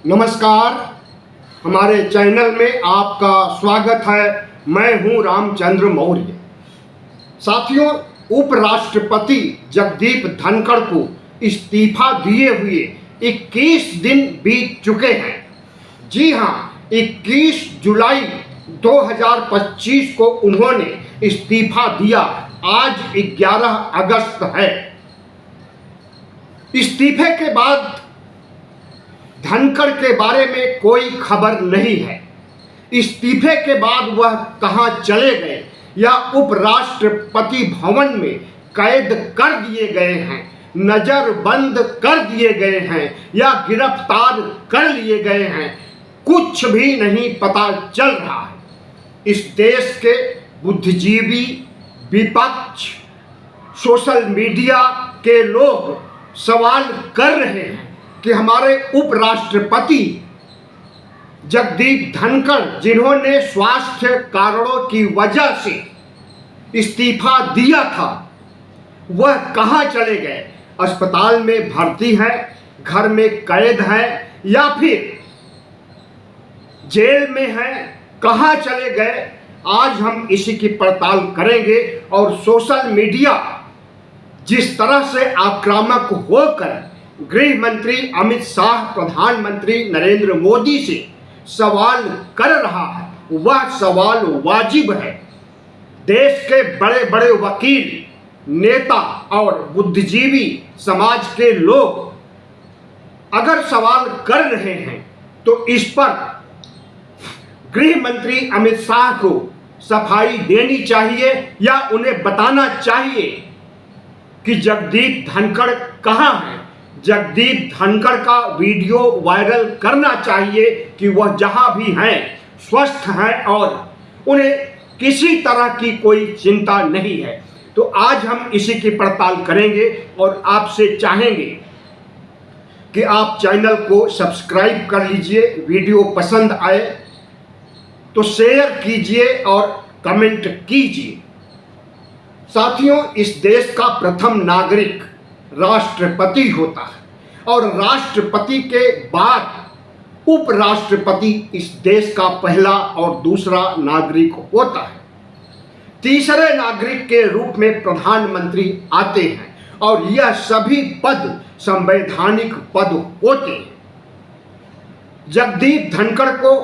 नमस्कार, हमारे चैनल में आपका स्वागत है। मैं हूं रामचंद्र मौर्य। साथियों, उपराष्ट्रपति जगदीप धनखड़ को इस्तीफा दिए हुए 21 दिन बीत चुके हैं। जी हां, 21 जुलाई 2025 को उन्होंने इस्तीफा दिया। आज 11 अगस्त है। इस्तीफे के बाद धनखड़ के बारे में कोई खबर नहीं है। इस्तीफे के बाद वह कहां चले गए या उपराष्ट्रपति भवन में कैद कर दिए गए हैं, नजरबंद कर दिए गए हैं या गिरफ्तार कर लिए गए हैं, कुछ भी नहीं पता चल रहा है। इस देश के बुद्धिजीवी, विपक्ष, सोशल मीडिया के लोग सवाल कर रहे हैं कि हमारे उपराष्ट्रपति जगदीप धनखड़, जिन्होंने स्वास्थ्य कारणों की वजह से इस्तीफा दिया था, वह कहां चले गए? अस्पताल में भर्ती है, घर में कैद है या फिर जेल में है? कहां चले गए? आज हम इसी की पड़ताल करेंगे। और सोशल मीडिया जिस तरह से आक्रामक होकर गृह मंत्री अमित शाह, प्रधानमंत्री नरेंद्र मोदी से सवाल कर रहा है, वह सवाल वाजिब है। देश के बड़े बड़े वकील, नेता और बुद्धिजीवी समाज के लोग अगर सवाल कर रहे हैं तो इस पर गृह मंत्री अमित शाह को सफाई देनी चाहिए या उन्हें बताना चाहिए कि जगदीप धनखड़ कहां है। जगदीप धनखड़ का वीडियो वायरल करना चाहिए कि वह जहां भी हैं स्वस्थ हैं और उन्हें किसी तरह की कोई चिंता नहीं है। तो आज हम इसी की पड़ताल करेंगे और आपसे चाहेंगे कि आप चैनल को सब्सक्राइब कर लीजिए। वीडियो पसंद आए तो शेयर कीजिए और कमेंट कीजिए। साथियों, इस देश का प्रथम नागरिक राष्ट्रपति होता है और राष्ट्रपति के बाद उपराष्ट्रपति इस देश का पहला और दूसरा नागरिक होता है। तीसरे नागरिक के रूप में प्रधानमंत्री आते हैं और यह सभी पद संवैधानिक पद होते हैं। जगदीप धनखड़ को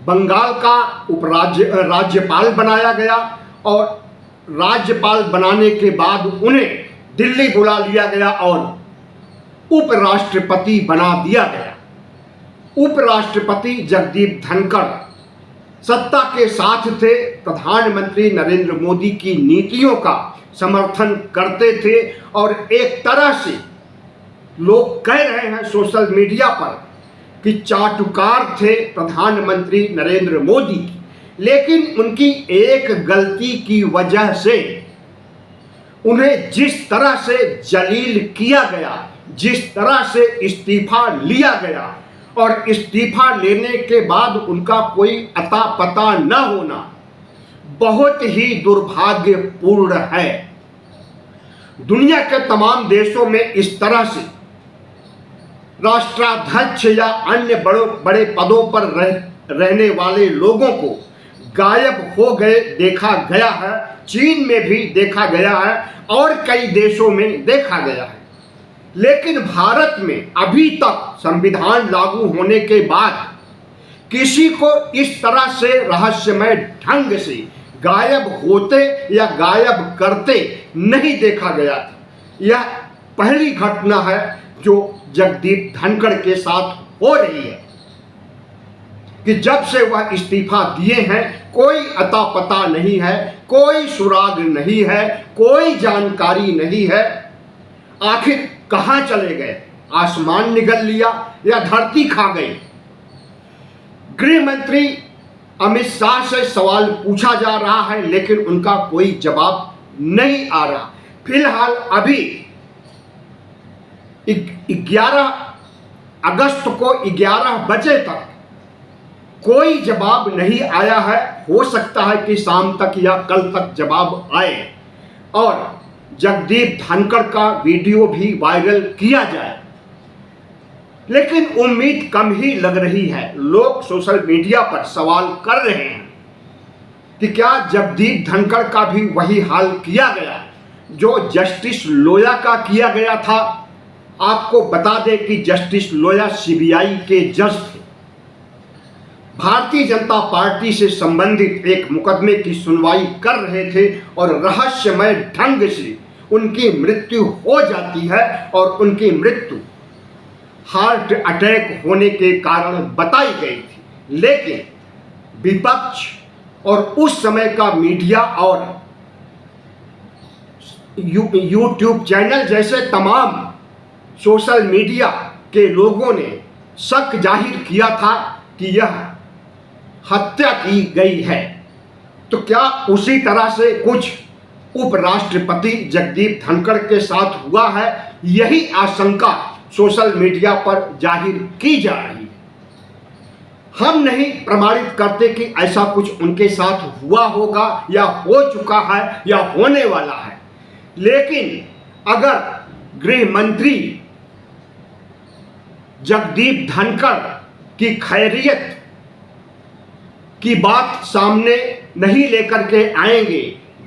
बंगाल का राज्यपाल बनाया गया और राज्यपाल बनाने के बाद उन्हें दिल्ली बुला लिया गया और उपराष्ट्रपति बना दिया गया। उपराष्ट्रपति जगदीप धनखड़ सत्ता के साथ थे, प्रधानमंत्री नरेंद्र मोदी की नीतियों का समर्थन करते थे और एक तरह से लोग कह रहे हैं सोशल मीडिया पर कि चाटुकार थे प्रधानमंत्री नरेंद्र मोदी की। लेकिन उनकी एक गलती की वजह से उन्हें जिस तरह से जलील किया गया, जिस तरह से इस्तीफा लिया गया और इस्तीफा लेने के बाद उनका कोई अता पता न होना बहुत ही दुर्भाग्यपूर्ण है। दुनिया के तमाम देशों में इस तरह से राष्ट्राध्यक्ष या अन्य बड़े पदों पर रहने वाले लोगों को गायब हो गए देखा गया है। चीन में भी देखा गया है और कई देशों में देखा गया है। लेकिन भारत में अभी तक संविधान लागू होने के बाद किसी को इस तरह से रहस्यमय ढंग से गायब होते या गायब करते नहीं देखा गया था। यह पहली घटना है जो जगदीप धनखड़ के साथ हो रही है कि जब से वह इस्तीफा दिए हैं कोई अता पता नहीं है, कोई सुराग नहीं है, कोई जानकारी नहीं है। आखिर कहां चले गए? आसमान निगल लिया या धरती खा गई? गृह मंत्री अमित शाह से सवाल पूछा जा रहा है लेकिन उनका कोई जवाब नहीं आ रहा। फिलहाल अभी 11 अगस्त को 11 बजे तक कोई जवाब नहीं आया है। हो सकता है कि शाम तक या कल तक जवाब आए और जगदीप धनखड़ का वीडियो भी वायरल किया जाए। लेकिन उम्मीद कम ही लग रही है। लोग सोशल मीडिया पर सवाल कर रहे हैं कि क्या जगदीप धनखड़ का भी वही हाल किया गया जो जस्टिस लोया का किया गया था। आपको बता दें कि जस्टिस लोया सीबीआई के जज थे। भारतीय जनता पार्टी से संबंधित एक मुकदमे की सुनवाई कर रहे थे और रहस्यमय ढंग से उनकी मृत्यु हो जाती है और उनकी मृत्यु हार्ट अटैक होने के कारण बताई गई थी। लेकिन विपक्ष और उस समय का मीडिया और यूट्यूब चैनल जैसे तमाम सोशल मीडिया के लोगों ने शक जाहिर किया था कि यह हत्या की गई है। तो क्या उसी तरह से कुछ उपराष्ट्रपति जगदीप धनखड़ के साथ हुआ है? यही आशंका सोशल मीडिया पर जाहिर की जा रही है। हम नहीं प्रमाणित करते कि ऐसा कुछ उनके साथ हुआ होगा या हो चुका है या होने वाला है, लेकिन अगर गृह मंत्री जगदीप धनखड़ की खैरियत की बात सामने नहीं लेकर के आएंगे,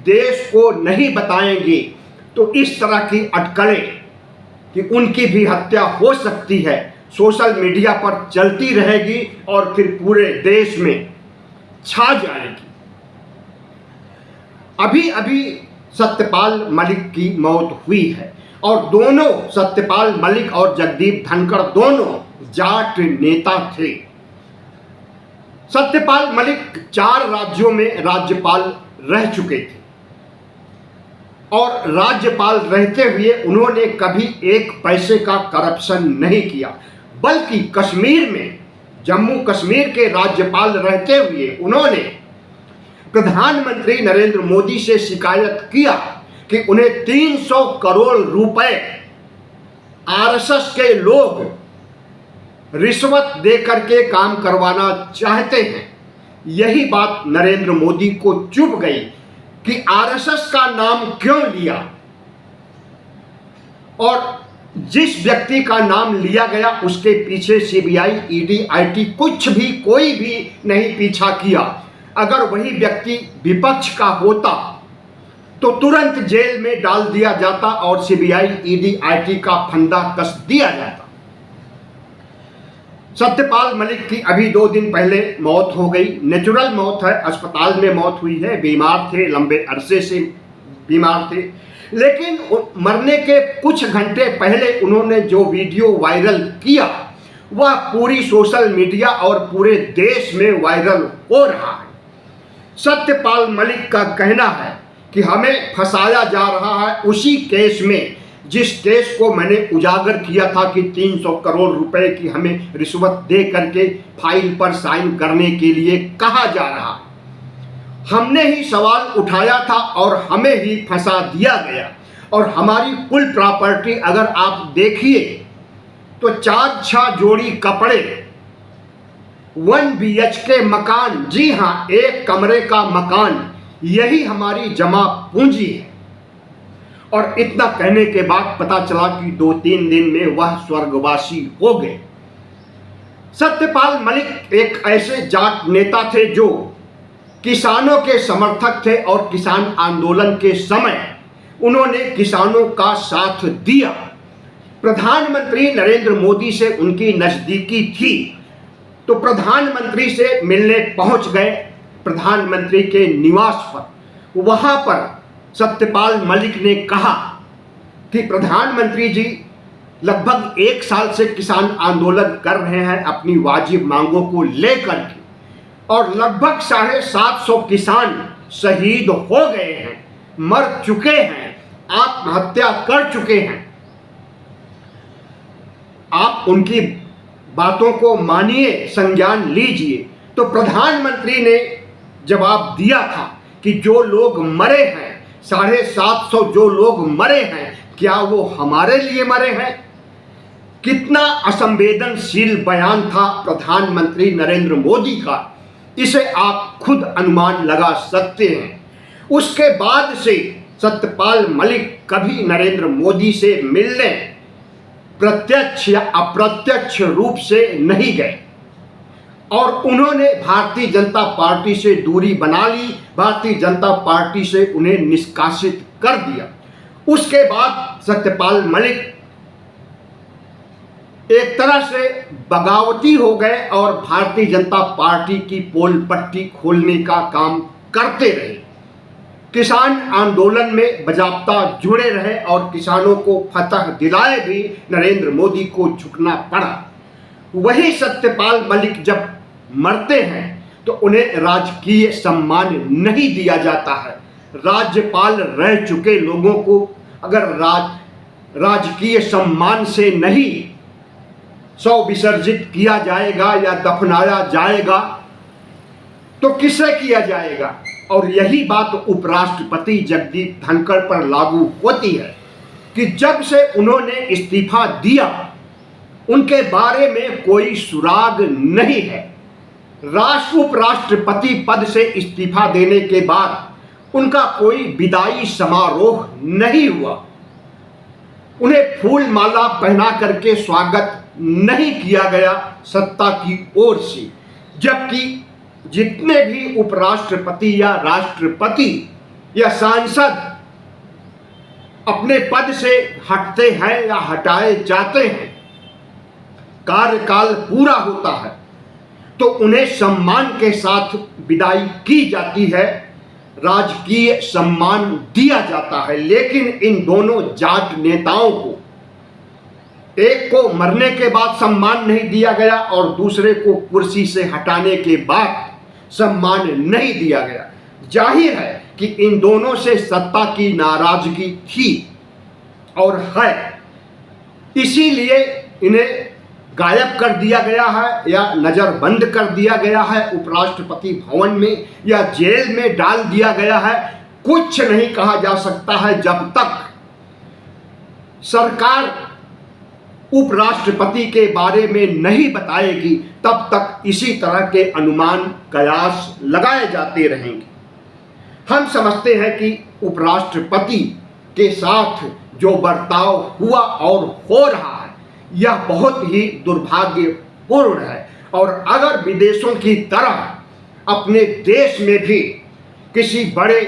देश को नहीं बताएंगे, तो इस तरह की अटकलें कि उनकी भी हत्या हो सकती है सोशल मीडिया पर चलती रहेगी और फिर पूरे देश में छा जाएगी। अभी अभी सत्यपाल मलिक की मौत हुई है और दोनों सत्यपाल मलिक और जगदीप धनखड़ दोनों जाट नेता थे। सत्यपाल मलिक 4 राज्यों में राज्यपाल रह चुके थे और राज्यपाल रहते हुए उन्होंने कभी एक पैसे का करप्शन नहीं किया, बल्कि कश्मीर में जम्मू कश्मीर के राज्यपाल रहते हुए उन्होंने प्रधानमंत्री नरेंद्र मोदी से शिकायत किया कि उन्हें 300 करोड़ रुपए आरएसएस के लोग रिश्वत दे करके काम करवाना चाहते हैं। यही बात नरेंद्र मोदी को चुभ गई कि आरएसएस का नाम क्यों लिया, और जिस व्यक्ति का नाम लिया गया उसके पीछे सीबीआई, ईडी, आईटी कुछ भी कोई भी नहीं पीछा किया। अगर वही व्यक्ति विपक्ष का होता तो तुरंत जेल में डाल दिया जाता और सीबीआई, ईडी, आईटी का फंदा कस दिया जाता। सत्यपाल मलिक की अभी 2 दिन पहले मौत हो गई। नेचुरल मौत है, अस्पताल में मौत हुई है। बीमार थे, लंबे अरसे से बीमार थे, लेकिन मरने के कुछ घंटे पहले उन्होंने जो वीडियो वायरल किया वह पूरी सोशल मीडिया और पूरे देश में वायरल हो रहा है। सत्यपाल मलिक का कहना है कि हमें फंसाया जा रहा है उसी केस में जिस केस को मैंने उजागर किया था कि 300 करोड़ रुपए की हमें रिश्वत दे करके फाइल पर साइन करने के लिए कहा जा रहा है। हमने ही सवाल उठाया था और हमें ही फंसा दिया गया, और हमारी कुल प्रॉपर्टी अगर आप देखिए तो 4-6 जोड़ी कपड़े, 1 BHK मकान, जी हाँ 1 कमरे का मकान, यही हमारी जमा पूंजी है। और इतना कहने के बाद पता चला कि 2-3 दिन में वह स्वर्गवासी हो गए। सत्यपाल मलिक एक ऐसे जाट नेता थे जो किसानों के समर्थक थे और किसान आंदोलन के समय उन्होंने किसानों का साथ दिया। प्रधानमंत्री नरेंद्र मोदी से उनकी नजदीकी थी, तो प्रधानमंत्री से मिलने पहुंच गए प्रधानमंत्री के निवास पर। वहां पर सत्यपाल मलिक ने कहा कि प्रधानमंत्री जी लगभग 1 साल से किसान आंदोलन कर रहे हैं अपनी वाजिब मांगों को लेकर के, और लगभग 750 किसान शहीद हो गए हैं, मर चुके हैं, आत्महत्या कर चुके हैं। आप उनकी बातों को मानिए, संज्ञान लीजिए। तो प्रधानमंत्री ने जवाब दिया था कि जो लोग मरे हैं, 750 जो लोग मरे हैं, क्या वो हमारे लिए मरे हैं? कितना असंवेदनशील बयान था प्रधानमंत्री नरेंद्र मोदी का, इसे आप खुद अनुमान लगा सकते हैं। उसके बाद से सत्यपाल मलिक कभी नरेंद्र मोदी से मिलने प्रत्यक्ष या अप्रत्यक्ष रूप से नहीं गए और उन्होंने भारतीय जनता पार्टी से दूरी बना ली, भारतीय जनता पार्टी से उन्हें निष्कासित कर दिया। उसके बाद सत्यपाल मलिक एक तरह से बगावती हो गए और भारतीय जनता पार्टी की पोल पट्टी खोलने का काम करते रहे। किसान आंदोलन में बजाबता जुड़े रहे और किसानों को फतह दिलाए भी नरेंद्र मोदी को झुकना पड़ा। वही सत्यपाल मलिक जब मरते हैं तो उन्हें राजकीय सम्मान नहीं दिया जाता है। राज्यपाल रह चुके लोगों को अगर राजकीय सम्मान से नहीं शव विसर्जित किया जाएगा या दफनाया जाएगा तो किसे किया जाएगा? और यही बात उपराष्ट्रपति जगदीप धनखड़ पर लागू होती है कि जब से उन्होंने इस्तीफा दिया उनके बारे में कोई सुराग नहीं है। उपराष्ट्रपति पद से इस्तीफा देने के बाद उनका कोई विदाई समारोह नहीं हुआ, उन्हें फूल माला पहना करके स्वागत नहीं किया गया सत्ता की ओर से। जबकि जितने भी उपराष्ट्रपति या राष्ट्रपति या सांसद अपने पद से हटते हैं या हटाए जाते हैं, कार्यकाल पूरा होता है तो उन्हें सम्मान के साथ विदाई की जाती है, राजकीय सम्मान दिया जाता है। लेकिन इन दोनों जाट नेताओं को, एक को मरने के बाद सम्मान नहीं दिया गया और दूसरे को कुर्सी से हटाने के बाद सम्मान नहीं दिया गया। जाहिर है कि इन दोनों से सत्ता की नाराजगी थी और है, इसीलिए इन्हें गायब कर दिया गया है या नजरबंद कर दिया गया है, उपराष्ट्रपति भवन में या जेल में डाल दिया गया है। कुछ नहीं कहा जा सकता है जब तक सरकार उपराष्ट्रपति के बारे में नहीं बताएगी, तब तक इसी तरह के अनुमान कयास लगाए जाते रहेंगे। हम समझते हैं कि उपराष्ट्रपति के साथ जो बर्ताव हुआ और हो रहा है यह बहुत ही दुर्भाग्यपूर्ण है। और अगर विदेशों की तरह अपने देश में भी किसी बड़े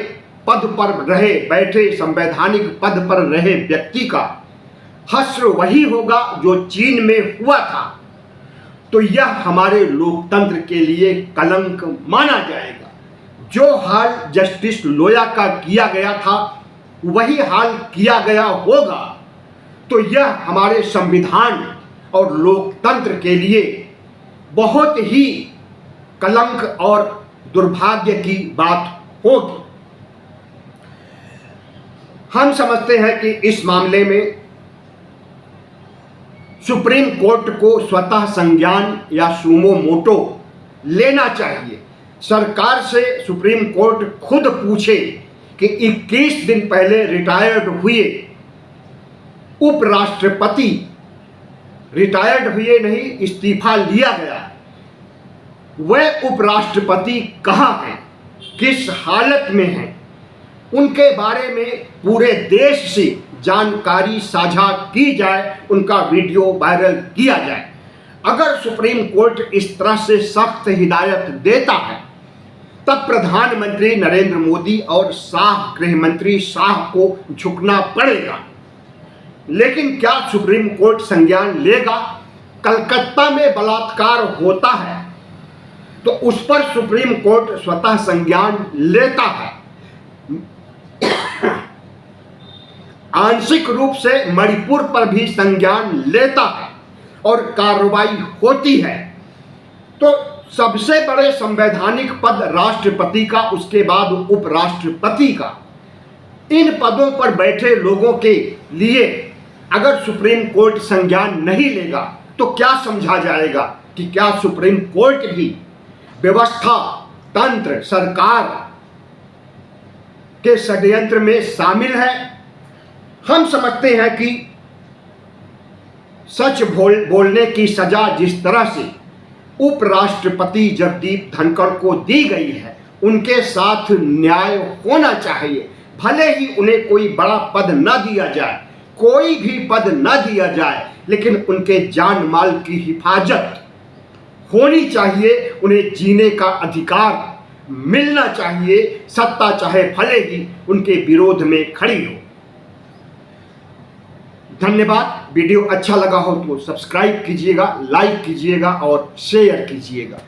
पद पर रहे, बैठे संवैधानिक पद पर रहे व्यक्ति का हश्र वही होगा जो चीन में हुआ था, तो यह हमारे लोकतंत्र के लिए कलंक माना जाएगा। जो हाल जस्टिस लोया का किया गया था वही हाल किया गया होगा, तो यह हमारे संविधान और लोकतंत्र के लिए बहुत ही कलंक और दुर्भाग्य की बात होगी। हम समझते हैं कि इस मामले में सुप्रीम कोर्ट को स्वतः संज्ञान या सुमो मोटो लेना चाहिए। सरकार से सुप्रीम कोर्ट खुद पूछे कि 21 दिन पहले रिटायर्ड हुए उपराष्ट्रपति, रिटायर्ड हुए नहीं, इस्तीफा लिया गया, वह उपराष्ट्रपति कहाँ हैं, किस हालत में हैं, उनके बारे में पूरे देश से जानकारी साझा की जाए, उनका वीडियो वायरल किया जाए। अगर सुप्रीम कोर्ट इस तरह से सख्त हिदायत देता है तब प्रधानमंत्री नरेंद्र मोदी और गृह मंत्री शाह को झुकना पड़ेगा। लेकिन क्या सुप्रीम कोर्ट संज्ञान लेगा? कलकत्ता में बलात्कार होता है तो उस पर सुप्रीम कोर्ट स्वतः संज्ञान लेता है। आंशिक रूप से मणिपुर पर भी संज्ञान लेता है और कार्रवाई होती है। तो सबसे बड़े संवैधानिक पद राष्ट्रपति का, उसके बाद उपराष्ट्रपति का, इन पदों पर बैठे लोगों के लिए अगर सुप्रीम कोर्ट संज्ञान नहीं लेगा तो क्या समझा जाएगा कि क्या सुप्रीम कोर्ट भी व्यवस्था, तंत्र, सरकार के षड्यंत्र में शामिल है? हम समझते हैं कि सच बोलने की सजा जिस तरह से उपराष्ट्रपति जगदीप धनखड़ को दी गई है, उनके साथ न्याय होना चाहिए। भले ही उन्हें कोई बड़ा पद न दिया जाए, कोई भी पद न दिया जाए, लेकिन उनके जान माल की हिफाजत होनी चाहिए, उन्हें जीने का अधिकार मिलना चाहिए, सत्ता चाहे भले ही उनके विरोध में खड़ी हो। धन्यवाद। वीडियो अच्छा लगा हो तो सब्सक्राइब कीजिएगा, लाइक कीजिएगा और शेयर कीजिएगा।